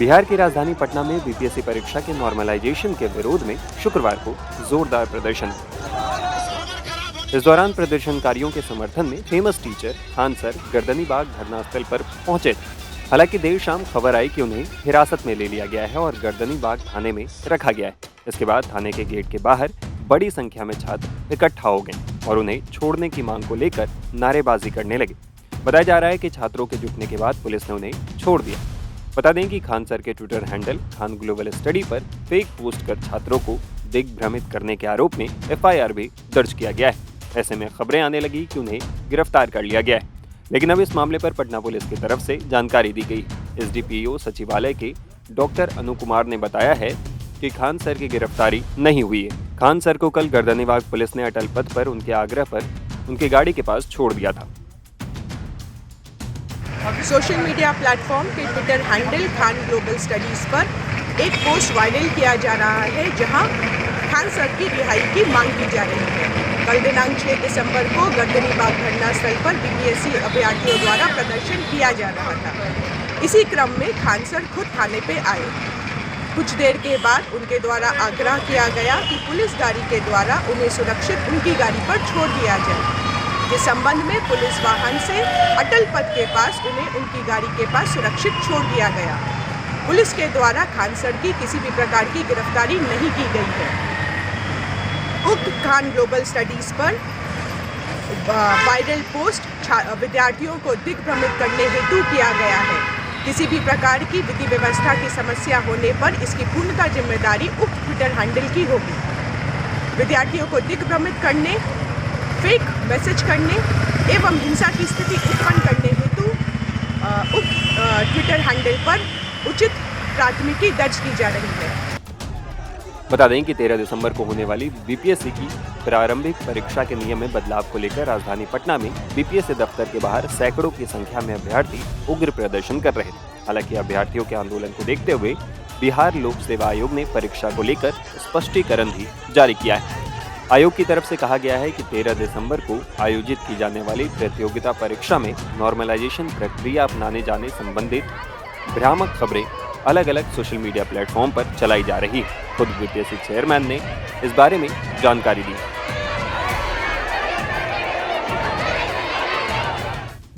बिहार की राजधानी पटना में बीपीएससी परीक्षा के नॉर्मलाइजेशन के विरोध में शुक्रवार को जोरदार प्रदर्शन हुआ। इस दौरान प्रदर्शनकारियों के समर्थन में फेमस टीचर खान सर गर्दनी बाग धरना स्थल पर पहुंचे थे। हालांकि देर शाम खबर आई कि उन्हें हिरासत में ले लिया गया है और गर्दनी बाग थाने में रखा गया है। इसके बाद थाने के गेट के बाहर बड़ी संख्या में छात्र इकट्ठा हो गए और उन्हें छोड़ने की मांग को लेकर नारेबाजी करने लगे। बताया जा रहा है कि छात्रों के जुटने के बाद पुलिस ने उन्हें छोड़ दिया। बता दें कि खान सर के Twitter handle Khan global study पर फेक पोस्ट कर छात्रों को दिग्भ्रमित करने के आरोप में एफआईआर भी दर्ज किया गया है। ऐसे में खबरें आने लगी कि उन्हें गिरफ्तार कर लिया गया है, लेकिन अब इस मामले पर पटना पुलिस की तरफ से जानकारी दी गई। एसडीपीओ सचिवालय के डॉक्टर अनु कुमार ने बताया है कि खान सर की गिरफ्तारी नहीं हुई है। खान सर को कल गर्दनीबाग पुलिस ने अटल पथ पर उनके आग्रह पर उनकी गाड़ी के पास छोड़ दिया था। सोशल मीडिया प्लेटफॉर्म के Twitter handle Khan global studies पर एक पोस्ट वायरल किया जा रहा है जहां खान सर की रिहाई की मांग की जा रही है। कल दिनांक 6 दिसंबर को गर्दनीबाग धरना स्थल पर बीपीएससी अभ्यर्थियों द्वारा प्रदर्शन किया जा रहा था। इसी क्रम में खान सर खुद थाने पे आए। कुछ देर के बाद उनके द्वारा आग्रह किया गया कि पुलिस गाड़ी के द्वारा उन्हें सुरक्षित उनकी गाड़ी पर छोड़ दिया जाए। इस संबंध में पुलिस वाहन से अटल पथ के पास उन्हें उनकी गाड़ी के पास सुरक्षित छोड़ दिया गया। पुलिस के द्वारा खान सर की किसी भी प्रकार की गिरफ्तारी नहीं की गई है। उक्त खान ग्लोबल स्टडीज पर वायरल पोस्ट विद्यार्थियों को दिग्भ्रमित करने हेतु किया गया है। किसी भी प्रकार की विधि व्यवस्था की समस्या होने पर इसकी पूर्णतः जिम्मेदारी उक्त ट्विटर हैंडल की होगी। विद्यार्थियों को दिग्भ्रमित करने, फेक मैसेज करने एवं हिंसा की स्थिति उत्पन्न करने हेतु उक्त ट्विटर हैंडल पर उचित प्राथमिकी दर्ज की जा रही है। बता दें कि 13 दिसंबर को होने वाली बीपीएससी की प्रारंभिक परीक्षा के नियम में बदलाव को लेकर राजधानी पटना में बीपीएससी दफ्तर के बाहर सैकड़ों की संख्या में अभ्यर्थी उग्र प्रदर्शन कर रहे थे। हालांकि अभ्यर्थियों के आंदोलन को देखते हुए बिहार लोक सेवा आयोग ने परीक्षा को लेकर स्पष्टीकरण भी जारी किया है। आयोग की तरफ से कहा गया है कि 13 दिसंबर को आयोजित की जाने वाली प्रतियोगिता परीक्षा में नॉर्मलाइजेशन प्रक्रिया अपनाने जाने संबंधित भ्रामक खबरें अलग अलग सोशल मीडिया प्लेटफॉर्म पर चलाई जा रही है। खुद बीपीएससी चेयरमैन ने इस बारे में जानकारी दी।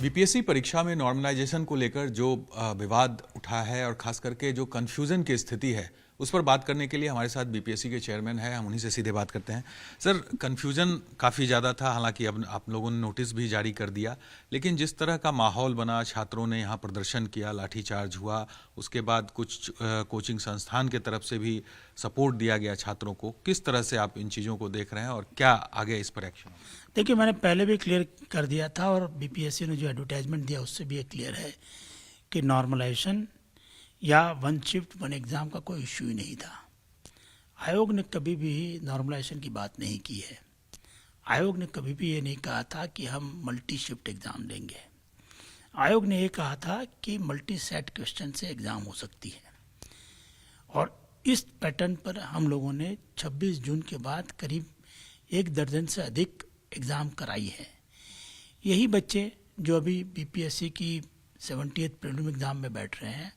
बीपीएससी परीक्षा में नॉर्मलाइजेशन को लेकर जो विवाद उठा है और खास करके जो कंफ्यूजन की स्थिति है उस पर बात करने के लिए हमारे साथ बीपीएससी के चेयरमैन हैं। हम उन्हीं से सीधे बात करते हैं। सर, कंफ्यूजन काफ़ी ज़्यादा था, हालांकि अब आप लोगों ने नोटिस भी जारी कर दिया, लेकिन जिस तरह का माहौल बना, छात्रों ने यहाँ प्रदर्शन किया, लाठीचार्ज हुआ, उसके बाद कुछ कोचिंग संस्थान के तरफ से भी सपोर्ट दिया गया छात्रों को, किस तरह से आप इन चीज़ों को देख रहे हैं और क्या आगे इस पर एक्शन? देखिए, मैंने पहले भी क्लियर कर दिया था और बीपीएससी ने जो एडवर्टाइजमेंट दिया उससे भी क्लियर है कि नॉर्मलाइजेशन या वन शिफ्ट वन एग्ज़ाम का कोई इश्यू ही नहीं था। आयोग ने कभी भी नॉर्मलाइजेशन की बात नहीं की है। आयोग ने कभी भी ये नहीं कहा था कि हम मल्टी शिफ्ट एग्ज़ाम लेंगे। आयोग ने ये कहा था कि मल्टी सेट क्वेश्चन से एग्ज़ाम हो सकती है और इस पैटर्न पर हम लोगों ने 26 जून के बाद करीब 1 दर्जन से अधिक एग्ज़ाम कराई है। यही बच्चे जो अभी बीपीएससी की 70th प्रीलिम एग्ज़ाम में बैठ रहे हैं,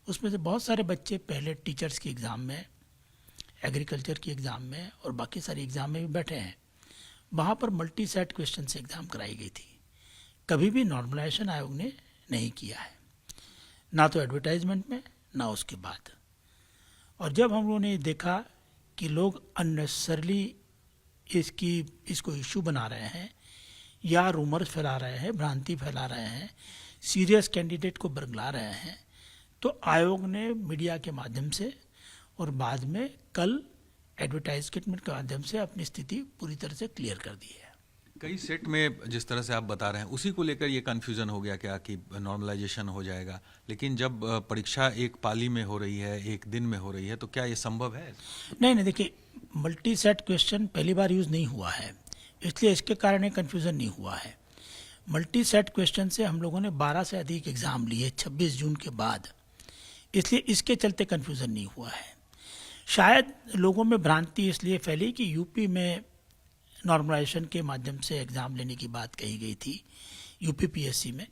उसमें से बहुत सारे बच्चे पहले टीचर्स की एग्ज़ाम में, एग्रीकल्चर की एग्ज़ाम में और बाकी सारी एग्ज़ाम में भी बैठे हैं। वहाँ पर मल्टी सेट क्वेश्चन से एग्ज़ाम कराई गई थी। कभी भी नॉर्मलाइजेशन आयोग ने नहीं किया है, ना तो एडवर्टाइजमेंट में ना उसके बाद। और जब हम लोगों ने देखा कि लोग अननेसेसरली इसको इशू बना रहे हैं या रूमर्स फैला रहे हैं, भ्रांति फैला रहे हैं, सीरियस कैंडिडेट को बरगला रहे हैं, तो आयोग ने मीडिया के माध्यम से और बाद में कल एडवर्टाइजमेंट के माध्यम से अपनी स्थिति पूरी तरह से क्लियर कर दी है। कई सेट में जिस तरह से आप बता रहे हैं उसी को लेकर ये कन्फ्यूजन हो गया क्या कि नॉर्मलाइजेशन हो जाएगा, लेकिन जब परीक्षा एक पाली में हो रही है, एक दिन में हो रही है, तो क्या ये संभव है? नहीं, देखिए, मल्टी सेट क्वेश्चन पहली बार यूज़ नहीं हुआ है, इसलिए इसके कारण ये कन्फ्यूज़न नहीं हुआ है। मल्टी सेट क्वेश्चन से हम लोगों ने 12 से अधिक एग्ज़ाम लिए 26 जून के बाद, इसलिए इसके चलते कन्फ्यूज़न नहीं हुआ है। शायद लोगों में भ्रांति इसलिए फैली कि यूपी में नॉर्मलाइजेशन के माध्यम से एग्ज़ाम लेने की बात कही गई थी यूपी पीएससी में,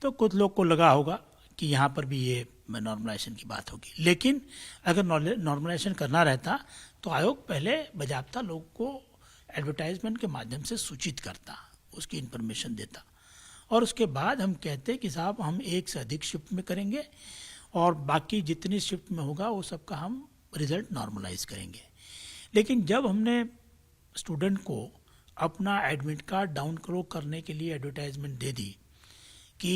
तो कुछ लोग को लगा होगा कि यहाँ पर भी ये में नॉर्मलाइजेशन की बात होगी। लेकिन अगर नॉर्मलाइजेशन करना रहता तो आयोग पहले बजाबता लोग को एडवर्टाइजमेंट के माध्यम से सूचित करता, उसकी इन्फॉर्मेशन देता, और उसके बाद हम कहते कि साहब हम एक से अधिक शिफ्ट में करेंगे और बाकी जितनी शिफ्ट में होगा वो सबका हम रिजल्ट नॉर्मलाइज करेंगे। लेकिन जब हमने स्टूडेंट को अपना एडमिट कार्ड डाउनलोड करने के लिए एडवर्टाइजमेंट दे दी कि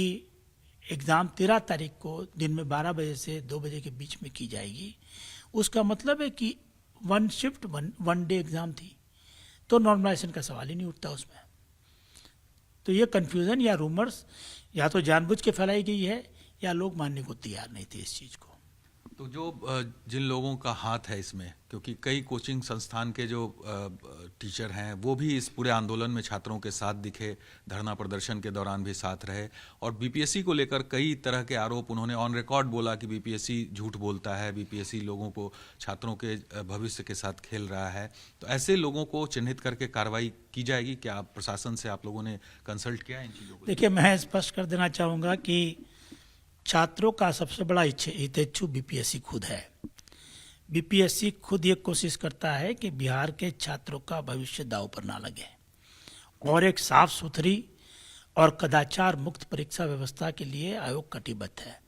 एग्ज़ाम 13 तारीख को दिन में 12 बजे से 2 बजे के बीच में की जाएगी, उसका मतलब है कि one shift one day exam थी, तो नॉर्मलाइजेशन का सवाल ही नहीं उठता उसमें। तो ये कन्फ्यूज़न या रूमर्स या तो जानबूझ के फैलाई गई है या लोग मानने को तैयार नहीं थे इस चीज़ को। तो जो जिन लोगों का हाथ है इसमें, क्योंकि कई कोचिंग संस्थान के जो टीचर हैं वो भी इस पूरे आंदोलन में छात्रों के साथ दिखे, धरना प्रदर्शन के दौरान भी साथ रहे, और बीपीएससी को लेकर कई तरह के आरोप उन्होंने ऑन रिकॉर्ड बोला कि बीपीएससी झूठ बोलता है, बीपीएससी लोगों को, छात्रों के भविष्य के साथ खेल रहा है। तो ऐसे लोगों को चिन्हित करके कार्रवाई की जाएगी क्या? आप प्रशासन से आप लोगों ने कंसल्ट किया इन चीज़ों को? देखिए, मैं स्पष्ट कर देना चाहूँगा कि छात्रों का सबसे बड़ा हितैषी बीपीएससी खुद है। बीपीएससी खुद ये कोशिश करता है कि बिहार के छात्रों का भविष्य दांव पर ना लगे और एक साफ सुथरी और कदाचार मुक्त परीक्षा व्यवस्था के लिए आयोग कटिबद्ध है।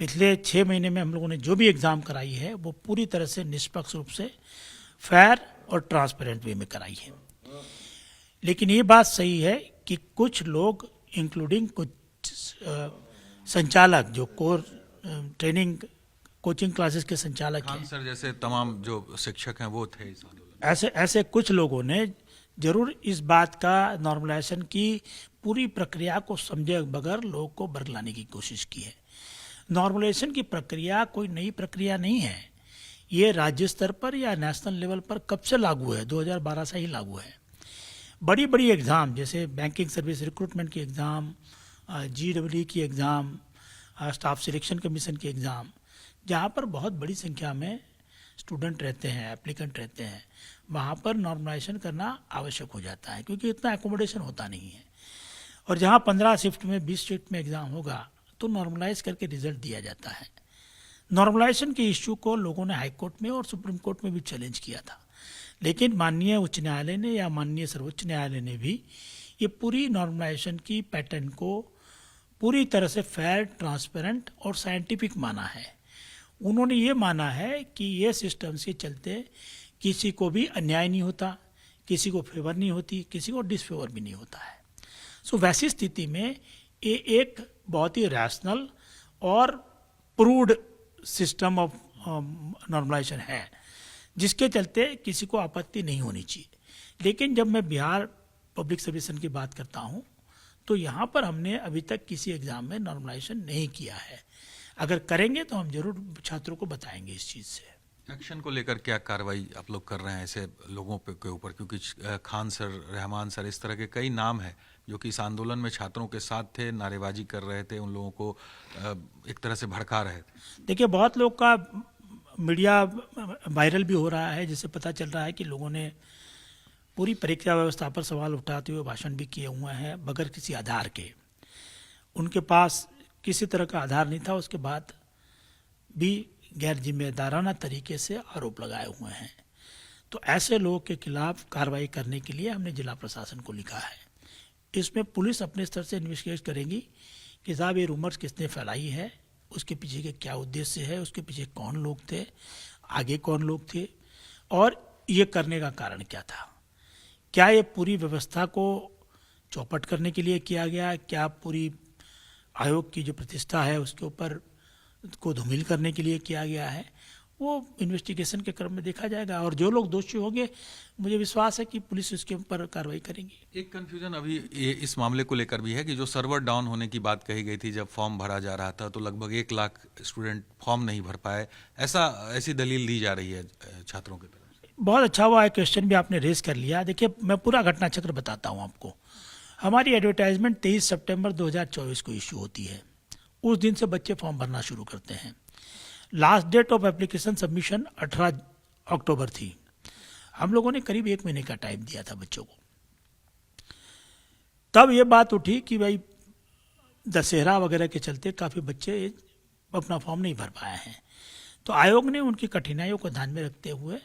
पिछले 6 महीने में हम लोगों ने जो भी एग्ज़ाम कराई है वो पूरी तरह से निष्पक्ष रूप से फेयर और ट्रांसपेरेंट वे में कराई है। लेकिन ये बात सही है कि कुछ लोग इंक्लूडिंग कुछ संचालक जो कोर ट्रेनिंग कोचिंग क्लासेस के संचालक हैं, सर जैसे तमाम जो शिक्षक हैं वो थे इस आंदोलन। ऐसे कुछ लोगों ने जरूर इस बात का नॉर्मलाइजेशन की पूरी प्रक्रिया को समझे बगैर लोगों को बरगलाने की कोशिश की है। नॉर्मलाइजेशन की प्रक्रिया कोई नई प्रक्रिया नहीं है, ये राज्य स्तर पर या नेशनल लेवल पर कब से लागू है, 2012 से ही लागू है। बड़ी बड़ी एग्ज़ाम जैसे बैंकिंग सर्विस रिक्रूटमेंट की एग्ज़ाम, GEE की एग्ज़ाम, स्टाफ सिलेक्शन कमीशन की एग्ज़ाम, जहाँ पर बहुत बड़ी संख्या में स्टूडेंट रहते हैं, एप्लीकेंट रहते हैं, वहाँ पर नॉर्मलाइजेशन करना आवश्यक हो जाता है क्योंकि इतना एकोमोडेशन होता नहीं है। और जहाँ 15 शिफ्ट में 20 शिफ्ट में एग्ज़ाम होगा तो नॉर्मलाइज करके रिजल्ट दिया जाता है। नॉर्मलाइजेशन के इश्यू को लोगों ने हाई कोर्ट में और सुप्रीम कोर्ट में भी चैलेंज किया था, लेकिन माननीय उच्च न्यायालय ने या माननीय सर्वोच्च न्यायालय ने भी ये पूरी नॉर्मलाइजेशन की पैटर्न को पूरी तरह से फेयर, ट्रांसपेरेंट और साइंटिफिक माना है। उन्होंने ये माना है कि ये सिस्टम के चलते किसी को भी अन्याय नहीं होता, किसी को फेवर नहीं होती, किसी को डिसफेवर भी नहीं होता है। सो वैसी स्थिति में ये एक बहुत ही रैशनल और प्रूव्ड सिस्टम ऑफ नॉर्मलाइजेशन है जिसके चलते किसी को आपत्ति नहीं होनी चाहिए। लेकिन जब मैं बिहार पब्लिक सर्विस की बात करता हूँ तो यहाँ पर हमने अभी तक किसी एग्ज़ाम में नॉर्मलाइजेशन नहीं किया है। अगर करेंगे तो हम जरूर छात्रों को बताएंगे इस चीज़ से। एक्शन को लेकर क्या कार्रवाई आप लोग कर रहे हैं ऐसे लोगों के ऊपर, क्योंकि खान सर, रहमान सर, इस तरह के कई नाम हैं जो कि इस आंदोलन में छात्रों के साथ थे, नारेबाजी कर रहे थे, उन लोगों को एक तरह से भड़का रहे थे। देखिए, बहुत लोग का मीडिया वायरल भी हो रहा है जिससे पता चल रहा है कि लोगों ने पूरी परीक्षा व्यवस्था पर सवाल उठाते हुए भाषण भी किए हुए हैं बगैर किसी आधार के। उनके पास किसी तरह का आधार नहीं था, उसके बाद भी गैर जिम्मेदाराना तरीके से आरोप लगाए हुए हैं। तो ऐसे लोगों के खिलाफ कार्रवाई करने के लिए हमने जिला प्रशासन को लिखा है। इसमें पुलिस अपने स्तर से इन्वेस्टिगेट करेगी कि साहब ये रूमर्स किसने फैलाई है, उसके पीछे के क्या उद्देश्य है, उसके पीछे कौन लोग थे, आगे कौन लोग थे और ये करने का कारण क्या था। क्या ये पूरी व्यवस्था को चौपट करने के लिए किया गया, क्या पूरी आयोग की जो प्रतिष्ठा है उसके ऊपर को धूमिल करने के लिए किया गया है, वो इन्वेस्टिगेशन के क्रम में देखा जाएगा और जो लोग दोषी होंगे मुझे विश्वास है कि पुलिस इसके ऊपर कार्रवाई करेगी। एक कन्फ्यूजन अभी ये इस मामले को लेकर भी है कि जो सर्वर डाउन होने की बात कही गई थी जब फॉर्म भरा जा रहा था तो लगभग 1 लाख स्टूडेंट फॉर्म नहीं भर पाए, ऐसी दलील दी जा रही है छात्रों की तरफ से। बहुत अच्छा हुआ, एक क्वेश्चन भी आपने रेज कर लिया। देखिए, मैं पूरा घटना चक्र बताता हूँ आपको। हमारी एडवर्टाइजमेंट 23 सितंबर 2024 को इश्यू होती है। उस दिन से बच्चे फॉर्म भरना शुरू करते हैं। Last date of application submission 18 October थी। हम लोगों ने करीब 1 महीने का टाइम दिया था बच्चों को। तब ये बात उठी कि भाई दशहरा वगैरह के चलते काफ़ी बच्चे अपना फॉर्म नहीं भर पाए हैं। तो आयोग ने उनकी कठिनाइयों को ध्यान में रखते हुए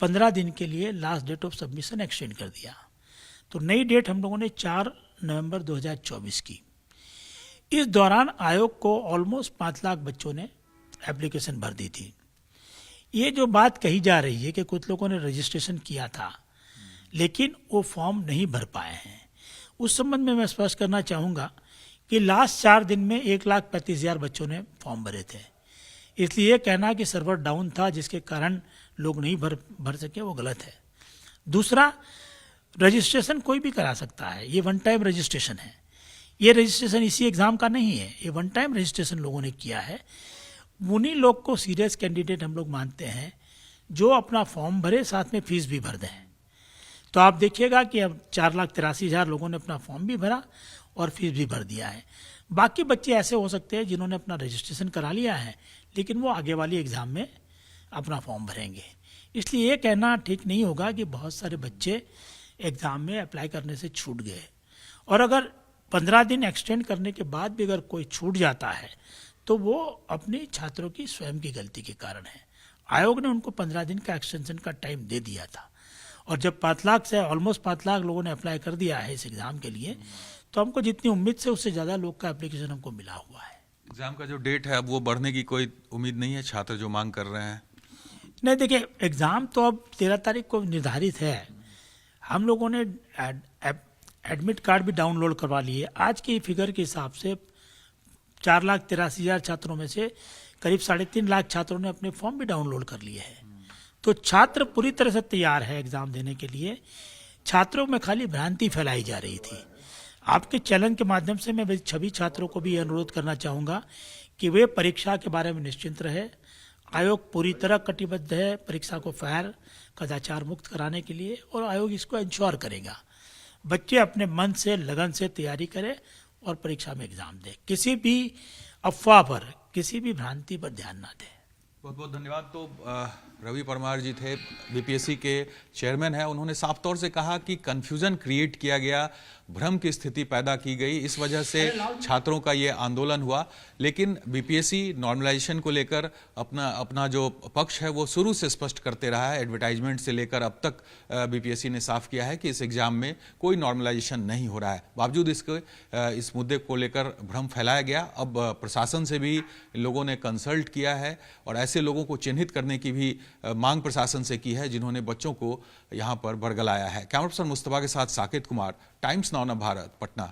15 दिन के लिए last date of submission extend कर दिया। तो नई डेट हम लोगों ने 4 नवंबर 2024 की। इस दौरान आयोग को ऑलमोस्ट 5 लाख बच्चों ने एप्लीकेशन भर दी थी। ये जो बात कही जा रही है कि कुछ लोगों ने रजिस्ट्रेशन किया था लेकिन वो फॉर्म नहीं भर पाए हैं, उस संबंध में मैं स्पष्ट करना चाहूँगा कि लास्ट 4 दिन में 1,35,000 बच्चों ने फॉर्म भरे थे। इसलिए ये कहना कि सर्वर डाउन था जिसके कारण लोग नहीं भर सके, वो गलत है। दूसरा, रजिस्ट्रेशन कोई भी करा सकता है, ये वन टाइम रजिस्ट्रेशन है। ये रजिस्ट्रेशन इसी एग्ज़ाम का नहीं है, ये वन टाइम रजिस्ट्रेशन लोगों ने किया है। उन्हीं लोग को सीरियस कैंडिडेट हम लोग मानते हैं जो अपना फॉर्म भरे, साथ में फीस भी भर दें। तो आप देखिएगा कि अब 4,83,000 लोगों ने अपना फॉर्म भी भरा और फीस भी भर दिया है। बाकी बच्चे ऐसे हो सकते हैं जिन्होंने अपना रजिस्ट्रेशन करा लिया है लेकिन वो आगे वाली एग्ज़ाम में अपना फॉर्म भरेंगे। इसलिए ये कहना ठीक नहीं होगा कि बहुत सारे बच्चे एग्ज़ाम में अप्लाई करने से छूट गए। और अगर 15 दिन एक्सटेंड करने के बाद भी अगर कोई छूट जाता है तो वो अपनी छात्रों की स्वयं की गलती के कारण है। आयोग ने उनको 15 दिन का एक्सटेंशन का टाइम दे दिया था और जब 5 लाख से ऑलमोस्ट 5 लाख लोगों ने अप्लाई कर दिया है इस एग्ज़ाम के लिए, तो हमको जितनी उम्मीद से उससे ज़्यादा लोग का एप्लीकेशन हमको मिला हुआ है। एग्जाम का जो डेट है अब वो बढ़ने की कोई उम्मीद नहीं है, छात्र जो मांग कर रहे हैं? नहीं, देखिए, एग्ज़ाम तो अब 13 तारीख को निर्धारित है। हम लोगों ने एडमिट कार्ड भी डाउनलोड करवा लिए। आज की फिगर के हिसाब से 4,83,000 छात्रों में से करीब 3.5 लाख छात्रों ने अपने फॉर्म भी डाउनलोड कर लिए हैं। तो छात्र पूरी तरह से तैयार है एग्ज़ाम देने के लिए। छात्रों में खाली भ्रांति फैलाई जा रही थी। आपके चैनल के माध्यम से मैं सभी छात्रों को भी ये अनुरोध करना चाहूँगा कि वे परीक्षा के बारे में निश्चिंत रहे। आयोग पूरी तरह कटिबद्ध है परीक्षा को फेयर, कदाचार मुक्त कराने के लिए, और आयोग इसको इंश्योर करेगा। बच्चे अपने मन से, लगन से तैयारी करें और परीक्षा में एग्ज़ाम दें। किसी भी अफवाह पर, किसी भी भ्रांति पर ध्यान ना दें। बहुत बहुत धन्यवाद। तो रवि परमार जी थे, बीपीएससी के चेयरमैन हैं। उन्होंने साफ तौर से कहा कि कन्फ्यूजन क्रिएट किया गया, भ्रम की स्थिति पैदा की गई, इस वजह से छात्रों का ये आंदोलन हुआ। लेकिन बीपीएससी नॉर्मलाइजेशन को लेकर अपना जो पक्ष है वो शुरू से स्पष्ट करते रहा है। एडवर्टाइजमेंट से लेकर अब तक बीपीएससी ने साफ किया है कि इस एग्जाम में कोई नॉर्मलाइजेशन नहीं हो रहा है। बावजूद इसके इस मुद्दे को लेकर भ्रम फैलाया गया। अब प्रशासन से भी लोगों ने कंसल्ट किया है और ऐसे लोगों को चिन्हित करने की भी मांग प्रशासन से की है जिन्होंने बच्चों को यहाँ पर बरगलाया है। कैमरा पर्सन मुस्तफा के साथ साकेत कुमार, टाइम्स नाउ भारत, पटना।